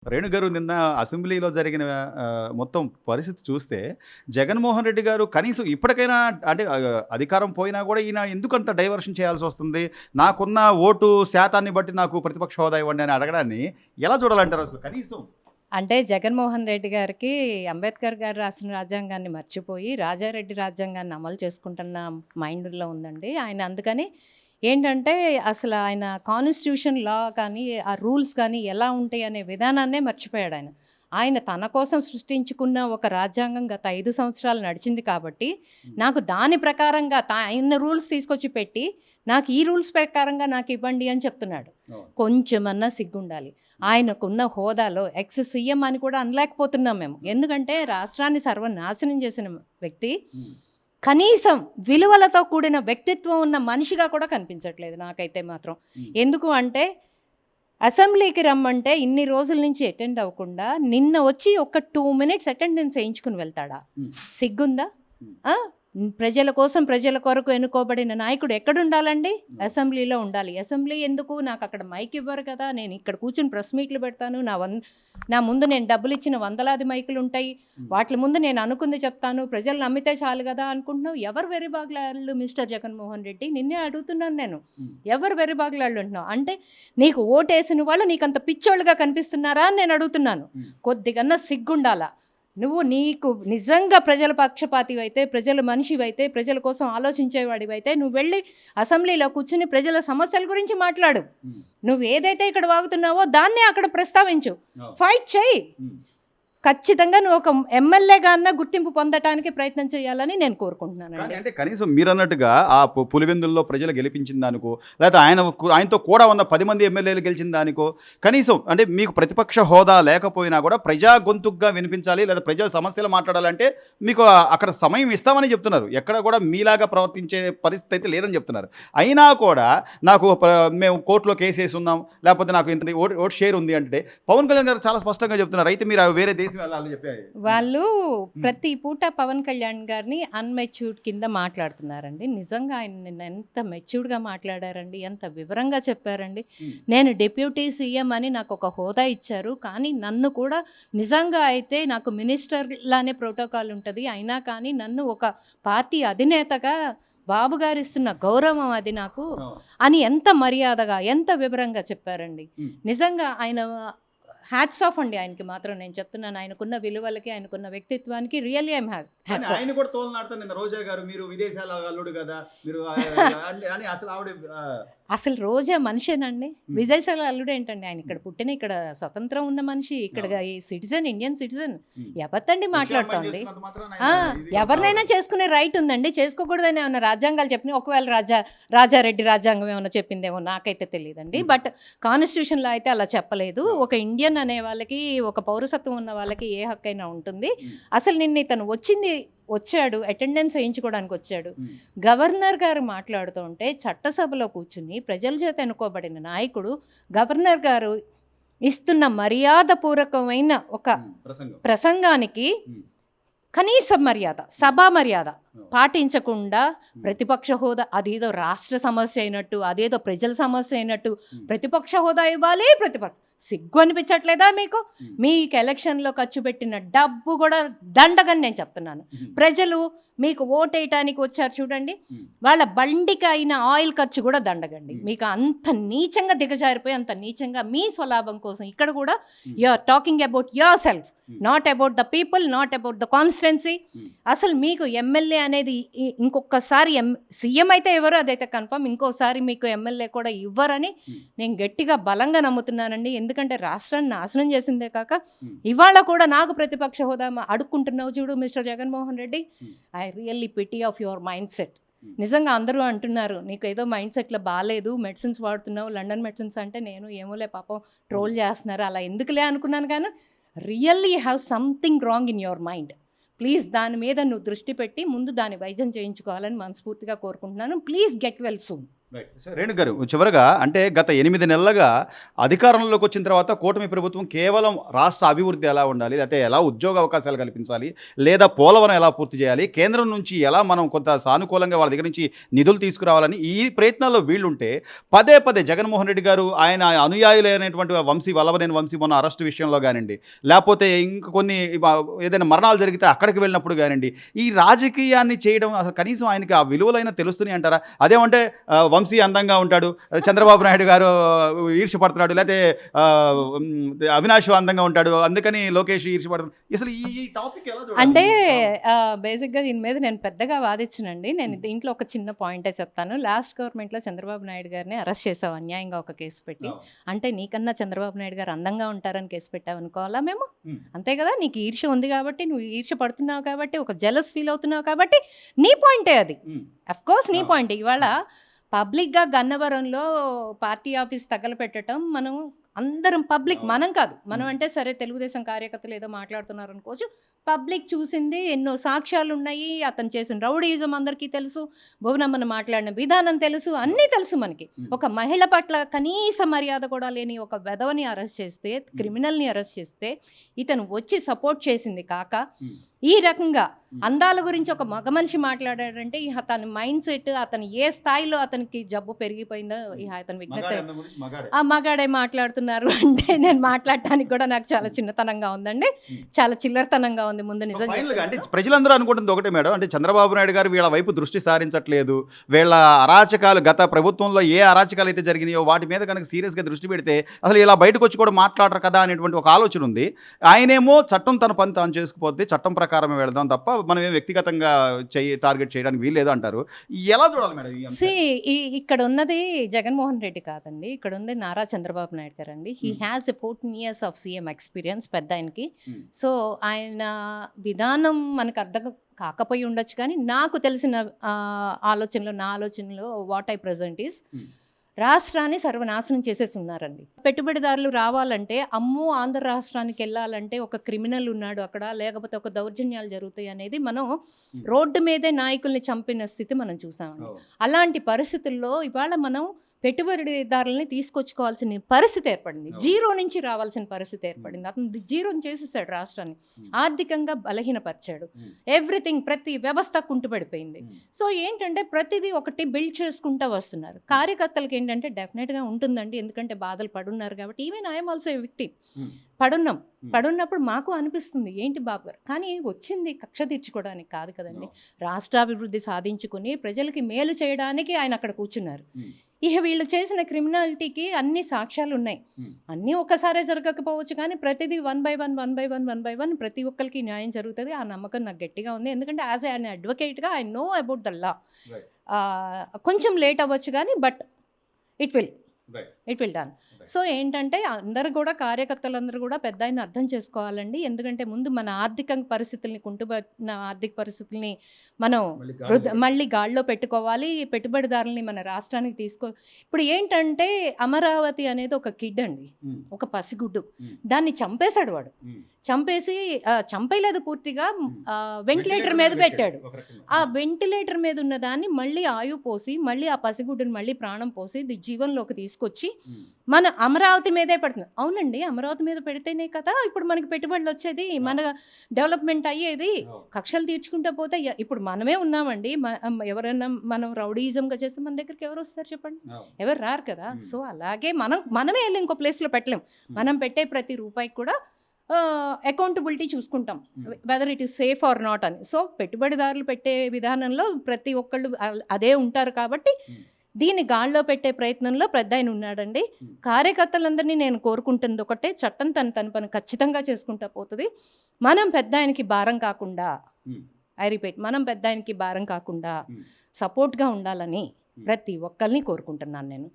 రేణుగారు నిన్న అసెంబ్లీలో జరిగిన మొత్తం పరిస్థితి చూస్తే, జగన్మోహన్ రెడ్డి గారు కనీసం ఇప్పటికైనా అంటే అధికారం పోయినా గూడా ఈయన ఎందుకంత డైవర్షన్ చేయాల్సొస్తుంది? నాకున్న ఓటు శాతాన్ని బట్టి నాకు ప్రతిపక్ష హోదా ఇవ్వండి అని అడగడాన్ని ఎలా చూడాలంటారు అసలు కనీసం? అంటే జగన్మోహన్ రెడ్డి గారికి అంబేద్కర్ గారు రాసిన రాజ్యాంగాన్ని మర్చిపోయి రాజారెడ్డి రాజ్యాంగాన్ని అమలు చేసుకుంటున్న మైండ్‌లో ఉందండి. ఆయన అందుకని ఏంటంటే అసలు ఆయన కాన్స్టిట్యూషన్ లా కానీ, ఆ రూల్స్ కానీ ఎలా ఉంటాయి అనే విధానాన్నే మర్చిపోయాడాయన. ఆయన తన కోసం సృష్టించుకున్న ఒక రాజ్యాంగం గత 5 సంవత్సరాలు నడిచింది కాబట్టి, నాకు దాని ప్రకారంగా ఆయన రూల్స్ తీసుకొచ్చి పెట్టి, నాకు ఈ రూల్స్ ప్రకారంగా నాకివ్వండి అని చెప్తున్నాడు. అవును. కొంచెమన్నా సిగ్గుండాలి. ఆయనకున్న హోదాలో ఎక్స్ సీఎం అని కూడా అనలేకపోతున్నాం మేము. ఎందుకంటే రాష్ట్రాన్ని సర్వనాశనం చేసిన వ్యక్తి హ్మ్. కనీసం విలువలతో కూడిన వ్యక్తిత్వం ఉన్న మనిషిగా కూడా కనిపించట్లేదు నాకైతే మాత్రం. హ్మ్. ఎందుకు అంటే అసెంబ్లీకి రమ్మంటే ఇన్ని రోజుల నుంచి అటెండ్ అవ్వకుండా నిన్న వచ్చి ఒక 2 మినిట్స్ అటెండెన్స్ వేయించుకుని వెళ్తాడా? హ్మ్. సిగ్గుందా? హ్మ్. ఆ? ప్రజల కోసం ప్రజల కొరకు ఎన్నుకోబడిన నాయకుడు ఎక్కడుండాలండి? అసెంబ్లీలో ఉండాలి. అసెంబ్లీ ఎందుకు? నాకు అక్కడ మైక్ ఇవ్వరు కదా, నేను ఇక్కడ కూర్చుని ప్రెస్ మీట్లు పెడతాను, నా ముందు నేను డబ్బులు ఇచ్చిన వందలాది మైకులు ఉంటాయి, వాటి ముందు నేను అనుకుంది చెప్తాను, ప్రజలు నమ్మితే చాలు కదా అనుకుంటున్నావు. ఎవరు వెర్రిబాగులాళ్ళు మిస్టర్ జగన్మోహన్ రెడ్డి? నిన్నే అడుగుతున్నాను నేను. ఎవరు వెర్రిబాగులాళ్ళు అంటున్నావు? అంటే నీకు ఓటేసిన వాళ్ళు నీకంత పిచ్చోళ్ళుగా కనిపిస్తున్నారా అని నేను అడుగుతున్నాను. కొద్దిగన్నా సిగ్గుండాలా? నీకు నిజంగా ప్రజల పక్షపాతివైతే, ప్రజల మనిషివైతే, ప్రజల కోసం ఆలోచించేవాడివైతే నువ్వు వెళ్ళి అసెంబ్లీలో కూర్చుని ప్రజల సమస్యల గురించి మాట్లాడు. నువ్వు ఏదైతే ఇక్కడ వాగుతున్నావో దాన్నే అక్కడ ప్రస్తావించు. ఫైట్ చెయ్యి. ఖచ్చితంగా నువ్వు ఒక ఎమ్మెల్యేగా అన్న గుర్తింపు పొందటానికి ప్రయత్నం చేయాలని నేను కోరుకుంటున్నానండి. అంటే కనీసం మీరన్నట్టుగా ఆ పులివెందుల్లో ప్రజలు గెలిపించిన దానికో, లేకపోతే ఆయనతో కూడా ఉన్న 10 మంది ఎమ్మెల్యేలు గెలిచిన దానికో, కనీసం అంటే మీకు ప్రతిపక్ష హోదా లేకపోయినా కూడా ప్రజా గొంతుగ్గా వినిపించాలి, లేదా ప్రజా సమస్యలు మాట్లాడాలంటే మీకు అక్కడ సమయం ఇస్తామని చెప్తున్నారు. ఎక్కడ కూడా మీలాగా ప్రవర్తించే పరిస్థితి అయితే లేదని చెప్తున్నారు. అయినా కూడా నాకు మేము కోర్టులో కేసేసి ఉన్నాం, లేకపోతే నాకు ఇంత ఓట్ షేర్ ఉంది అంటే పవన్ కళ్యాణ్ గారు చాలా స్పష్టంగా చెప్తున్నారు. అయితే మీరు వేరే దేశం వెళ్ళాలని చెప్పి వాళ్ళు ప్రతి పూట పవన్ కళ్యాణ్ గారిని అన్మెచ్యూర్డ్ కింద మాట్లాడుతున్నారండి. నిజంగా ఆయన నిన్న ఎంత మెచ్యూర్డ్గా మాట్లాడారండి, ఎంత వివరంగా చెప్పారండి. నేను డిప్యూటీ సీఎం అని నాకు ఒక హోదా ఇచ్చారు, కానీ నన్ను కూడా నిజంగా అయితే నాకు మినిస్టర్ లానే ప్రోటోకాల్ ఉంటుంది, అయినా కానీ నన్ను ఒక పార్టీ అధినేతగా బాబు గారు ఇస్తున్న గౌరవం అది నాకు అని ఎంత మర్యాదగా ఎంత వివరంగా చెప్పారండి. నిజంగా ఆయన హ్యాట్స్ ఆఫ్ అండి. ఆయనకి మాత్రం నేను చెప్తున్నాను, ఆయనకున్న విలువలకి, ఆయనకున్న వ్యక్తిత్వానికి రియల్లీ ఐఎమ్ హ్యాట్స్ ఆఫ్. ఆయన కూడా తోలనాడుతారు నిన్న రోజా గారు, మీరు విదేశాల అల్లుడు కదా మీరు అని అసలు ఆవిడ అసలు రోజా మనిషేనండి? విదేశాల అల్లుడు ఏంటండి? ఆయన ఇక్కడ పుట్టిన, ఇక్కడ స్వతంత్రం ఉన్న మనిషి, ఇక్కడ ఈ సిటిజన్, ఇండియన్ సిటిజన్. ఎవరితండి మాట్లాడుతోంది? ఎవరినైనా చేసుకునే రైట్ ఉందండి, చేసుకోకూడదని ఏమన్నా రాజ్యాంగాలు చెప్పినాయి? ఒకవేళ రాజారెడ్డి రాజ్యాంగం ఏమన్నా చెప్పిందేమో నాకైతే తెలియదండి, బట్ కాన్స్టిట్యూషన్లో అయితే అలా చెప్పలేదు. ఒక ఇండియన్ అనే వాళ్ళకి, ఒక పౌరసత్వం ఉన్న వాళ్ళకి ఏ హక్కైనా ఉంటుంది. అసలు నిన్న ఇతను వచ్చాడు అటెండెన్స్ వేయించుకోవడానికి వచ్చాడు. గవర్నర్ గారు మాట్లాడుతూ ఉంటే చట్టసభలో కూర్చుని ప్రజల చేత ఎన్నుకోబడిన నాయకుడు గవర్నర్ గారు ఇస్తున్న మర్యాదపూర్వకమైన ఒక ప్రసంగానికి కనీస మర్యాద, సభా మర్యాద పాటించకుండా ప్రతిపక్ష హోదా, అదేదో రాష్ట్ర సమస్య అయినట్టు, అదేదో ప్రజల సమస్య అయినట్టు ప్రతిపక్ష హోదా ఇవ్వాలి, సిగ్గు అనిపించట్లేదా మీకు? మీకు ఎలక్షన్లో ఖర్చు పెట్టిన డబ్బు కూడా దండగని నేను చెప్తున్నాను. ప్రజలు మీకు ఓటేయటానికి వచ్చారు చూడండి, వాళ్ళ బండికి అయిన ఆయిల్ ఖర్చు కూడా దండగండి. మీకు అంత నీచంగా దిగజారిపోయి, అంత నీచంగా మీ స్వలాభం కోసం ఇక్కడ కూడా you are talking about yourself, not about the people, not about the constituency. అసలు మీకు ఎమ్మెల్యే అనేది ఇంకొకసారి సీఎం అయితే ఎవరు, అదైతే కన్ఫర్మ్, ఇంకోసారి మీకు ఎమ్మెల్యే కూడా ఇవ్వరని నేను గట్టిగా బలంగా నమ్ముతున్నానండి. ఎందుకంటే రాష్ట్రాన్ని నాశనం చేసిందే కాక ఇవాళ కూడా నాకు ప్రతిపక్ష హోదా అడుక్కుంటున్నావు చూడు mister Jaganmohan Reddy. I really pity of your mindset. నిజంగా అందరూ అంటున్నారు నీకు ఏదో మైండ్ సెట్లో బాగాలేదు, మెడిసిన్స్ వాడుతున్నావు, లండన్ మెడిసిన్స్ అంటే నేను ఏమోలే పాపం ట్రోల్ చేస్తున్నారు, అలా ఎందుకులే అనుకున్నాను. కానీ really have something wrong in your mind. Please దాని మీద నువ్వు దృష్టి పెట్టి ముందు దాని వైద్యం చేయించుకోవాలని మనస్ఫూర్తిగా కోరుకుంటున్నాను. Please get well soon. Renu గారు చివరగా అంటే గత 8 నెలలుగా అధికారంలోకి వచ్చిన తర్వాత కూటమి ప్రభుత్వం కేవలం రాష్ట్ర అభివృద్ధి ఎలా ఉండాలి, లేకపోతే ఎలా ఉద్యోగ అవకాశాలు కల్పించాలి, లేదా పోలవరం ఎలా పూర్తి చేయాలి, కేంద్రం నుంచి ఎలా మనం కొంత సానుకూలంగా వాళ్ళ దగ్గర నుంచి నిధులు తీసుకురావాలని ఈ ప్రయత్నాల్లో వీళ్ళుంటే పదే పదే జగన్మోహన్ రెడ్డి గారు ఆయన అనుయాయులైనటువంటి వల్లభనేని వంశీ మొన్న అరెస్టు విషయంలో కానివ్వండి, లేకపోతే ఇంకా కొన్ని ఏదైనా మరణాలు జరిగితే అక్కడికి వెళ్ళినప్పుడు కానివ్వండి, ఈ రాజకీయాన్ని చేయడం అసలు కనీసం ఆయనకి ఆ విలువలైన తెలుస్తున్నాయి అంటారా? అదేమంటే వంశీ అందంగా ఉంటాడు, చంద్రబాబు నాయుడు గారు ఈర్ష్యపడుతున్నాడు, లేకపోతే అవినాష్ అందంగా ఉంటాడు అందుకని లోకేష్ ఈర్ష్యపడుతున్నాడు, అసలు ఈ టాపిక్ ఎలా చూడాలి? అంటే బేసిక్గా దీని మీద నేను పెద్దగా వాదించనండి. నేను దీంట్లో ఒక చిన్న పాయింటే చెప్తాను. లాస్ట్ గవర్నమెంట్లో చంద్రబాబు నాయుడు గారిని అరెస్ట్ చేసావు అన్యాయంగా ఒక కేసు పెట్టి. అంటే నీకన్నా చంద్రబాబు నాయుడు గారు అందంగా ఉంటారని కేసు పెట్టావు అనుకోవాలా మేము? అంతే కదా, నీకు ఈర్ష్య ఉంది కాబట్టి, నువ్వు ఈర్ష్య పడుతున్నావు కాబట్టి, ఒక జెలస్ ఫీల్ అవుతున్నావు కాబట్టి నీ పాయింటే అది. అఫ్ కోర్స్ నీ పాయింట్. ఇవాళ పబ్లిక్గా గన్నవరంలో పార్టీ ఆఫీస్ తగలపెట్టడం మనం అందరం పబ్లిక్, మనం కాదు, మనం అంటే సరే తెలుగుదేశం కార్యకర్తలు ఏదో మాట్లాడుతున్నారు అనుకోవచ్చు, పబ్లిక్ చూసింది ఎన్నో సాక్ష్యాలు ఉన్నాయి. అతను చేసిన రౌడీయిజం అందరికీ తెలుసు, భువనమ్మను మాట్లాడిన విధానం తెలుసు, అన్నీ తెలుసు మనకి. ఒక మహిళ పట్ల కనీస మర్యాద కూడా లేని ఒక వెధవని అరెస్ట్ చేస్తే, క్రిమినల్ని అరెస్ట్ చేస్తే ఇతను వచ్చి సపోర్ట్ చేసింది కాక ఈ రకంగా అందాల గురించి ఒక మగ మనిషి మాట్లాడాడంటే అతని మైండ్ సెట్, అతను ఏ స్థాయిలో అతనికి జబ్బు పెరిగిపోయిందో అతని విజ్ఞత, ఆ మగాడే మాట్లాడుతున్నారు అంటే నేను మాట్లాడటానికి కూడా నాకు చాలా చిన్నతనంగా ఉందండి, చాలా చిల్లరతనంగా ఉంది. ముందు నిజం అంటే ప్రజలందరూ అనుకుంటుంది ఒకటే మేడం, అంటే చంద్రబాబు నాయుడు గారు వీళ్ళ వైపు దృష్టి సారించట్లేదు, వీళ్ళ అరాచకాలు గత ప్రభుత్వంలో ఏ అరాచకాలు అయితే జరిగినాయో వాటి మీద కనుక సీరియస్గా దృష్టి పెడితే అసలు ఇలా బయటకు వచ్చి కూడా మాట్లాడరు కదా అనేటువంటి ఒక ఆలోచన ఉంది. ఆయనేమో చట్టం తన పని తాను చేసుకుపోతే చట్టం ప్రకారమే వెళదాం తప్ప మనం ఏం వ్యక్తిగతంగా టార్గెట్ చేయడానికి వీల్లేదు అంటారు. ఎలా చూడాలి మేడం? ఇక్కడ ఉన్నది జగన్మోహన్ రెడ్డి కాదండి, ఇక్కడ ఉంది నారా చంద్రబాబు నాయుడు గారు అండి. He has 14 years of CM experience పెద్ద ఆయనకి. సో ఆయన విధానం మనకు అర్థం కాకపోయి ఉండొచ్చు, కానీ నాకు తెలిసిన నా ఆలోచనలో వాట్ ఐ ప్రజెంట్ ఈస్ రాష్ట్రాన్ని సర్వనాశనం చేసేసి ఉన్నారండి. పెట్టుబడిదారులు రావాలంటే అమ్మో ఆంధ్ర రాష్ట్రానికి వెళ్ళాలంటే ఒక క్రిమినల్ ఉన్నాడు అక్కడ, లేకపోతే ఒక దౌర్జన్యాలు జరుగుతాయి అనేది మనం రోడ్డు మీదే నాయకుల్ని చంపిన స్థితి మనం చూసామండి. అలాంటి పరిస్థితుల్లో ఇవాళ మనం పెట్టుబడిదారులని తీసుకొచ్చుకోవాల్సిన పరిస్థితి ఏర్పడింది, జీరో నుంచి రావాల్సిన పరిస్థితి ఏర్పడింది. అతను జీరోని చేసేసాడు, రాష్ట్రాన్ని ఆర్థికంగా బలహీనపరిచాడు, ఎవ్రీథింగ్ ప్రతి వ్యవస్థ కుంటుపడిపోయింది. సో ఏంటంటే ప్రతిదీ ఒకటి బిల్డ్ చేసుకుంటూ వస్తున్నారు. కార్యకర్తలకు ఏంటంటే డెఫినెట్గా ఉంటుందండి, ఎందుకంటే బాధలు పడున్నారు కాబట్టి. Even I'm also a victim, పడున్నప్పుడు మాకు అనిపిస్తుంది ఏంటి బాబు గారు, కానీ వచ్చింది కక్ష తీర్చుకోవడానికి కాదు కదండి, రాష్ట్రాభివృద్ధి సాధించుకుని ప్రజలకి మేలు చేయడానికి ఆయన అక్కడ కూర్చున్నారు. ఇక వీళ్ళు చేసిన క్రిమినాలిటీకి అన్ని సాక్ష్యాలు ఉన్నాయి, అన్నీ ఒక్కసారే జరగకపోవచ్చు, కానీ ప్రతిదీ వన్ బై వన్ ప్రతి ఒక్కరికి న్యాయం జరుగుతుంది. ఆ నమ్మకం నాకు గట్టిగా ఉంది, ఎందుకంటే యాజ్ అన్ అడ్వకేట్గా I know about the law. కొంచెం లేట్ అవ్వచ్చు కానీ but it will done. So ఏంటంటే అందరూ కూడా, కార్యకర్తలందరూ కూడా పెద్ద ఆయన అర్థం చేసుకోవాలండి. ఎందుకంటే ముందు మన ఆర్థిక పరిస్థితుల్ని, కుంటుపడిన ఆర్థిక పరిస్థితుల్ని మనం మళ్ళీ గాడిలో పెట్టుకోవాలి. పెట్టుబడిదారుల్ని మన రాష్ట్రానికి ఇప్పుడు ఏంటంటే అమరావతి అనేది ఒక కిడ్ అండి, ఒక పసిగుడ్డు, దాన్ని చంపేశాడు వాడు. చంపేయలేదు పూర్తిగా, వెంటిలేటర్ మీద పెట్టాడు. ఆ వెంటిలేటర్ మీద ఉన్న దాన్ని మళ్ళీ ఆయువు పోసి, మళ్ళీ ఆ పసిగుడ్డుని మళ్ళీ ప్రాణం పోసి జీవంలోకి తీసుకొచ్చి మన అమరావతి మీదే పెడుతుంది. అవునండి, అమరావతి మీద పెడితేనే కదా ఇప్పుడు మనకి పెట్టుబడులు వచ్చేది, మన డెవలప్మెంట్ అయ్యేది. కక్షలు తీర్చుకుంటూ పోతే ఇప్పుడు మనమే ఉన్నామండి, ఎవరైనా మనం రౌడీజంగా చేస్తే మన దగ్గరికి ఎవరు వస్తారు చెప్పండి? ఎవరు రారు కదా. సో అలాగే మనమే వెళ్ళి ఇంకో ప్లేస్లో పెట్టలేం. మనం పెట్టే ప్రతి రూపాయికి కూడా అకౌంటబిలిటీ చూసుకుంటాం, whether it is safe or not అని. సో పెట్టుబడిదారులు పెట్టే విధానంలో ప్రతి ఒక్కళ్ళు అదే ఉంటారు కాబట్టి దీన్ని గాల్లో పెట్టే ప్రయత్నంలో పెద్ద ఆయన ఉన్నాడండి. కార్యకర్తలందరినీ నేను కోరుకుంటుంది ఒకటే, చట్టం తన పని ఖచ్చితంగా చేసుకుంటా పోతుంది. మనం పెద్ద ఆయనకి భారం కాకుండా, ఐ రిపీట్, మనం పెద్ద ఆయనకి భారం కాకుండా సపోర్ట్గా ఉండాలని ప్రతి ఒక్కరిని కోరుకుంటున్నాను నేను.